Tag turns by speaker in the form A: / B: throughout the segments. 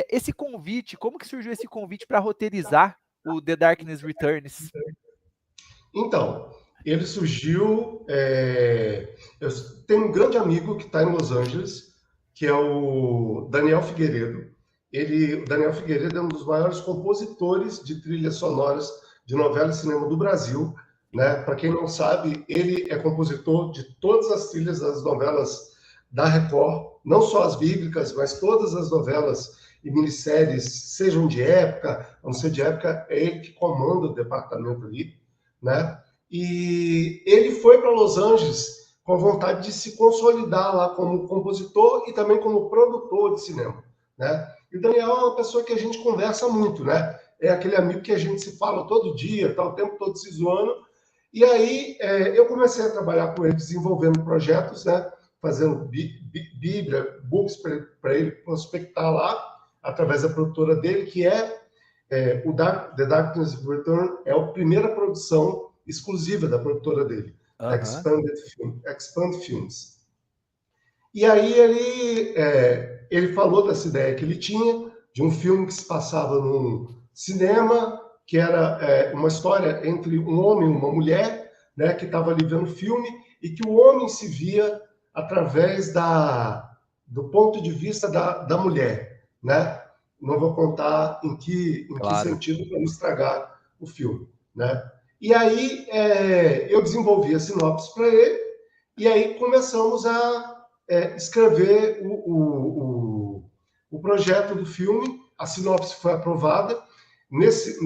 A: esse convite, como que surgiu esse convite para roteirizar o The Darkness Returns?
B: Então, ele surgiu. Eu tenho um grande amigo que está em Los Angeles, que é o Daniel Figueiredo. O Daniel Figueiredo é um dos maiores compositores de trilhas sonoras de novela e cinema do Brasil. Né? Para quem não sabe, ele é compositor de todas as trilhas das novelas da Record, não só as bíblicas, mas todas as novelas e minisséries, sejam de época, não ser de época, é ele que comanda o departamento ali, né? E ele foi para Los Angeles com a vontade de se consolidar lá como compositor e também como produtor de cinema, né? E o Daniel é uma pessoa que a gente conversa muito, né? É aquele amigo que a gente se fala todo dia, tá o tempo todo se zoando. E aí eu comecei a trabalhar com ele, desenvolvendo projetos, né? Fazendo bíblia, books para ele prospectar lá, através da produtora dele, que The Darkness Return é a primeira produção exclusiva da produtora dele, Expand Films. E aí ele falou dessa ideia que ele tinha, de um filme que se passava num cinema, que era uma história entre um homem e uma mulher, né, que estava ali vendo o filme, e que o homem se via através do ponto de vista da mulher, né? Não vou contar em que sentido para não estragar o filme, né? E aí eu desenvolvi a sinopse para ele, e aí começamos a escrever o projeto do filme. A sinopse foi aprovada. Nesse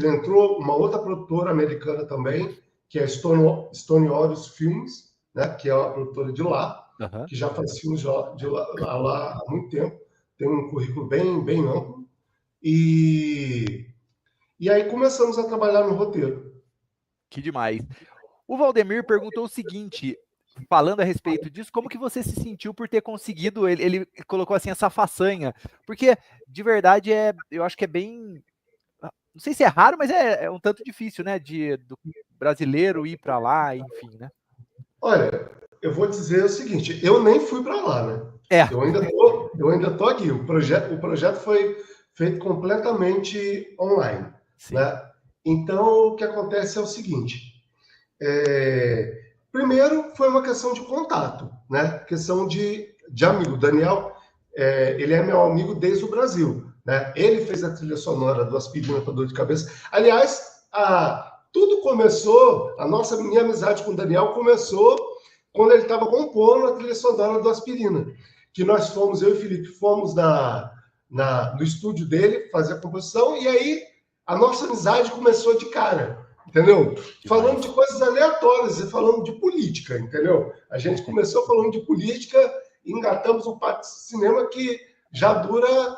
B: entrou uma outra produtora americana também, que é a Stone Orios Films, né, que é uma produtora de lá, que já faz filmes de lá há muito tempo, tem um currículo bem amplo. E aí começamos a trabalhar no roteiro.
A: Que demais. O Valdemir perguntou o seguinte, falando a respeito disso, como que você se sentiu por ter conseguido, ele colocou assim, essa façanha, porque de verdade eu acho que é bem, não sei se é raro, mas é um tanto difícil, né, do brasileiro ir para lá, enfim, né?
B: Olha, eu vou dizer o seguinte, eu nem fui para lá, né? Eu ainda tô aqui. O projeto foi feito completamente online, né? Então, o que acontece é o seguinte, primeiro foi uma questão de contato, né? Questão de amigo. O Daniel, ele é meu amigo desde o Brasil, né? Ele fez a trilha sonora do Aspirina para Dor de Cabeça. Aliás, tudo começou, minha amizade com o Daniel começou quando ele estava compondo a trilha sonora do Aspirina, que nós fomos, eu e o Felipe, fomos no estúdio dele fazer a composição, e aí a nossa amizade começou de cara, entendeu? Falando de coisas aleatórias e falando de política, entendeu? A gente começou falando de política e engatamos um papo de cinema que já dura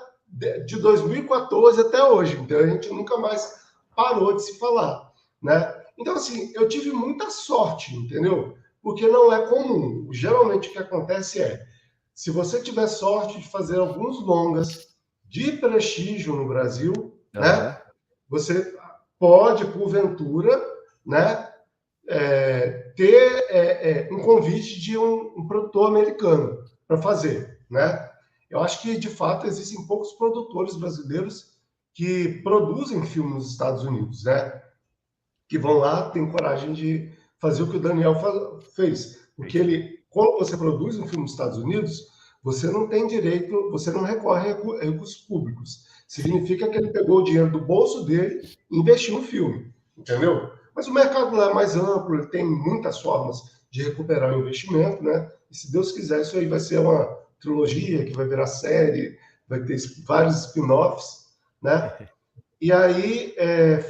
B: de 2014 até hoje, então a gente nunca mais parou de se falar, né? Então, assim, eu tive muita sorte, entendeu? Porque não é comum. Geralmente o que acontece se você tiver sorte de fazer alguns longas de prestígio no Brasil, né? Você pode, porventura, né, ter um convite de um produtor americano para fazer, né? Eu acho que, de fato, existem poucos produtores brasileiros que produzem filmes nos Estados Unidos, né? Que vão lá, têm coragem de fazer o que o Daniel fez. Porque quando você produz um filme nos Estados Unidos, você não tem direito, você não recorre a recursos públicos. Significa que ele pegou o dinheiro do bolso dele e investiu no filme, entendeu? Mas o mercado lá é mais amplo, ele tem muitas formas de recuperar o investimento, né? E se Deus quiser, isso aí vai ser uma trilogia que vai virar série, vai ter vários spin-offs, né? E aí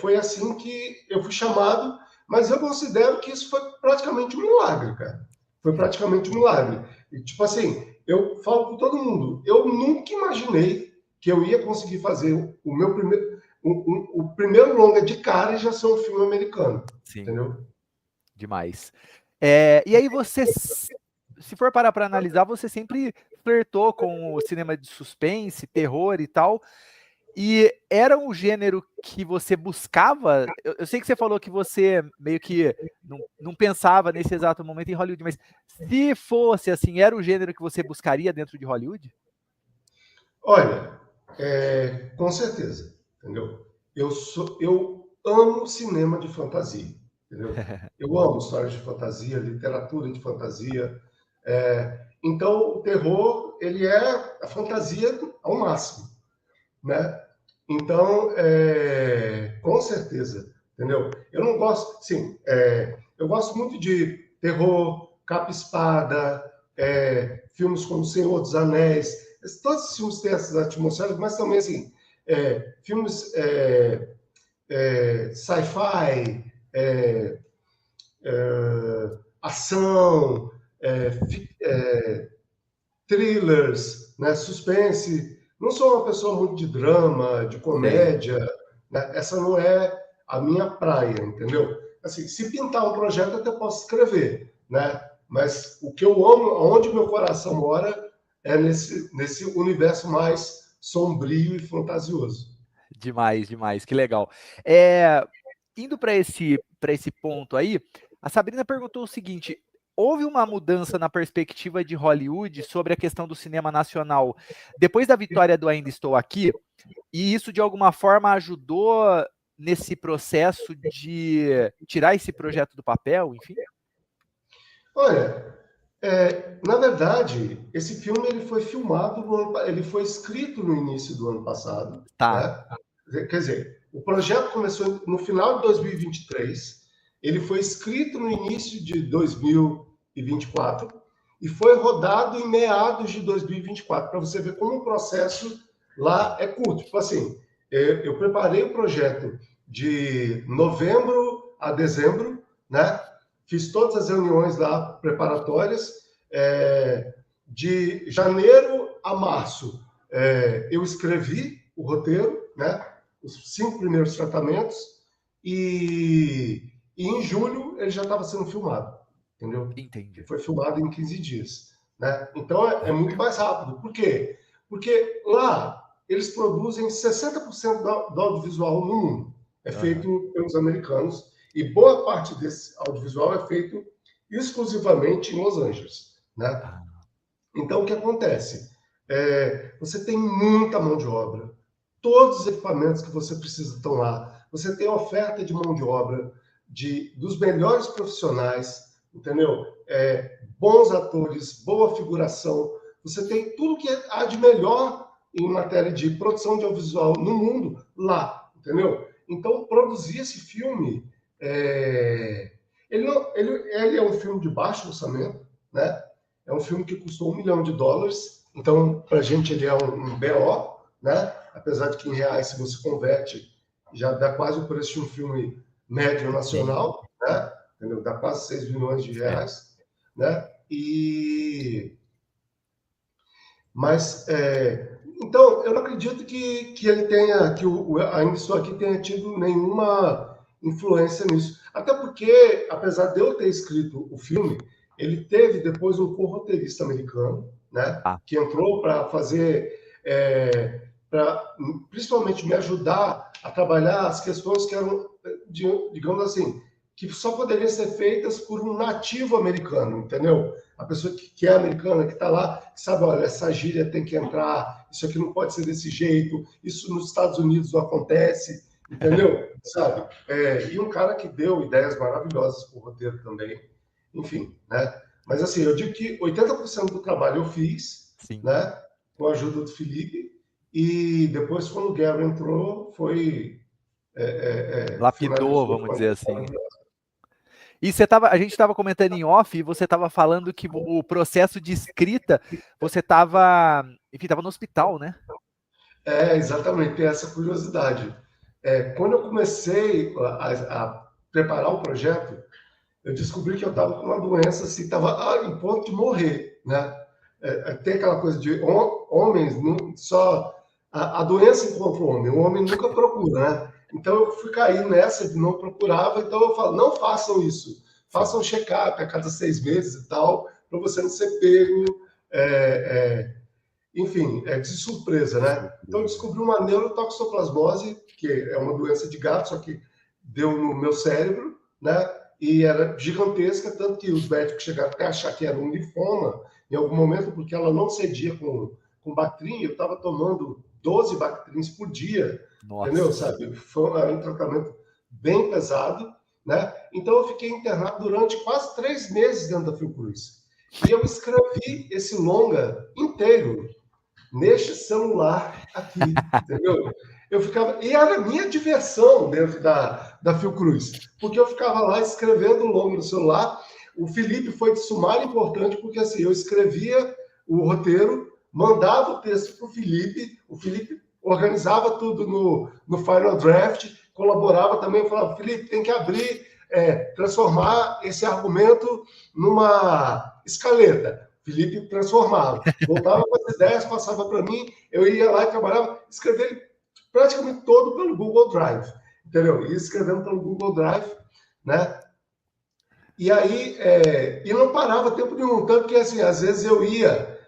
B: foi assim que eu fui chamado, mas eu considero que isso foi praticamente um milagre, cara. Foi praticamente um milagre. E, tipo assim, eu falo com todo mundo, eu nunca imaginei que eu ia conseguir fazer o meu primeiro, o primeiro longa de cara e já ser um filme americano.
A: Sim.
B: Entendeu?
A: Demais. E aí você, se for parar para analisar, você sempre flertou com o cinema de suspense, terror e tal. E era um gênero que você buscava? Eu sei que você falou que você meio que não pensava nesse exato momento em Hollywood, mas se fosse assim, era o gênero que você buscaria dentro de Hollywood?
B: Olha, Com certeza, entendeu? Eu amo cinema de fantasia, entendeu? Eu amo histórias de fantasia, literatura de fantasia. Então, o terror, ele é a fantasia ao máximo, né? Então, com certeza, entendeu? Eu não gosto, sim, eu gosto muito de terror, capa-espada, filmes como O Senhor dos Anéis, todos os filmes têm essas atmosferas, mas também, assim, filmes sci-fi, ação, thrillers, né, suspense. Não sou uma pessoa muito de drama, de
A: Sei.
B: comédia, né? Essa não é a minha praia, entendeu? Assim, se pintar um projeto, eu até posso escrever, né? Mas o que eu amo, onde meu coração mora, é nesse universo mais sombrio e fantasioso.
A: Demais, demais, que legal. É, indo para esse ponto aí, a Sabrina perguntou o seguinte: houve uma mudança na perspectiva de Hollywood sobre a questão do cinema nacional depois da vitória do Ainda Estou Aqui? E isso de alguma forma ajudou nesse processo de tirar esse projeto do papel, enfim?
B: Olha, na verdade, esse filme ele foi filmado ele foi escrito no início do ano passado,
A: Tá,
B: né? Quer dizer, o projeto começou no final de 2023, ele foi escrito no início de 2024 e foi rodado em meados de 2024, para você ver como o processo lá
A: sim,
B: é curto. Tipo assim, eu preparei o projeto de novembro a dezembro, né? Fiz todas as reuniões lá preparatórias. De janeiro a março, eu escrevi o roteiro, né? Os 5 primeiros tratamentos, e em julho ele já estava sendo filmado, entendeu? Ele
A: entendi.
B: foi filmado em 15 dias. Né? Então é muito mais rápido. Por quê? Porque lá eles produzem 60% do audiovisual no mundo. É
A: Aham.
B: feito pelos americanos e boa parte desse audiovisual é feito exclusivamente em Los Angeles. Né?
A: Ah,
B: Então, o que acontece? Você tem muita mão de obra, todos os equipamentos que você precisa estão lá, você tem oferta de mão de obra dos melhores profissionais, entendeu? Bons atores, boa figuração, você tem tudo que há de melhor em matéria de produção de audiovisual no mundo lá, entendeu? Então, produzir esse filme, ele é um filme de baixo orçamento, né? É um filme que custou US$ 1 milhão, então para a gente ele é um BO, né? Apesar de que em reais, se você converte, já dá quase o preço de um filme médio
A: sim,
B: nacional, né? Entendeu? Dá quase 6 milhões de
A: é.
B: reais, né? Mas, então, eu não acredito que ele tenha, que Ainda Estou Aqui tenha tido nenhuma influência nisso. Até porque, apesar de eu ter escrito o filme, ele teve depois um co-roteirista americano, né,
A: Tá,
B: que entrou para fazer, para principalmente me ajudar a trabalhar as questões que eram, digamos assim, que só poderiam ser feitas por um nativo americano, entendeu? A pessoa que é americana, que está lá, que sabe, olha, essa gíria tem que entrar, isso aqui não pode ser desse jeito, isso nos Estados Unidos não acontece, entendeu? Sabe? E um cara que deu ideias maravilhosas para o roteiro também, enfim, né? Mas assim, eu digo que 80% do trabalho eu fiz,
A: sim.
B: né? Com a ajuda do Felipe, e depois, quando o Gary entrou,
A: Lapidou,
B: finalizou.
A: vamos dizer assim. E a gente estava comentando em off, e você estava falando que o processo de escrita, você estava, enfim, estava no hospital, né?
B: Exatamente, tem essa curiosidade. Quando eu comecei a preparar o projeto, eu descobri que eu estava com uma doença, assim, estava em ponto de morrer, né? Tem aquela coisa de homens, só a doença encontra o homem nunca procura, né? Então eu fui cair nessa de não procurava, então eu falo, não façam isso,
A: Sim.
B: façam check-up a cada 6 meses e tal, para você não ser pego, é, é, enfim, de surpresa,
A: De
B: né? Então eu
A: surpresa.
B: descobri uma neurotoxoplasmose, que é uma doença de gato, só que deu no meu cérebro, né? E era gigantesca, tanto que os médicos chegaram até a achar que era um linfoma em algum momento, porque ela não cedia com Bactrim. Eu estava tomando 12 Bactrins por dia,
A: Nossa.
B: entendeu? Sabe? Foi um tratamento bem pesado, né? Então eu fiquei internado durante quase 3 meses dentro da Fiocruz. E eu escrevi esse longa inteiro neste celular aqui, entendeu? Eu ficava... E era a minha diversão dentro da Fiocruz, porque eu ficava lá escrevendo longo no celular. O Felipe foi de sumário importante, porque assim, eu escrevia o roteiro, mandava o texto para o Felipe organizava tudo no Final Draft, colaborava também, eu falava, Felipe, tem que abrir, transformar esse argumento numa escaleta. Felipe transformava, voltava com as ideias, passava para mim, eu ia lá e trabalhava, escrevendo praticamente todo pelo Google Drive, entendeu? Ia escrevendo pelo Google Drive, né? E aí, e não parava tempo nenhum, tanto que, assim, às vezes eu ia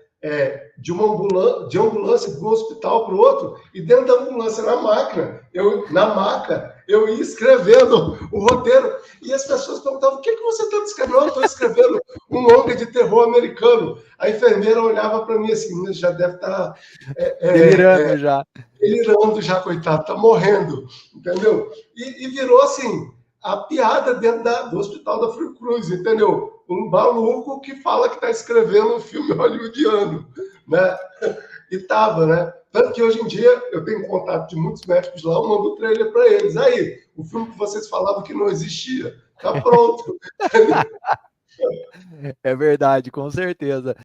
B: de ambulância de um hospital para o outro, e dentro da ambulância, na maca, eu ia escrevendo o roteiro, e as pessoas perguntavam, o que você está escrevendo? Eu estou escrevendo um longa de terror americano. A enfermeira olhava para mim assim, já deve estar...
A: delirando já.
B: Delirando já, coitado, está morrendo, entendeu? E virou assim... a piada dentro do hospital da Fiocruz, entendeu? Um maluco que fala que está escrevendo um filme hollywoodiano, né? E tava, né? Tanto que hoje em dia eu tenho contato de muitos médicos lá, eu mando o trailer para eles. Aí, o filme que vocês falavam que não existia, tá pronto.
A: É verdade, com certeza.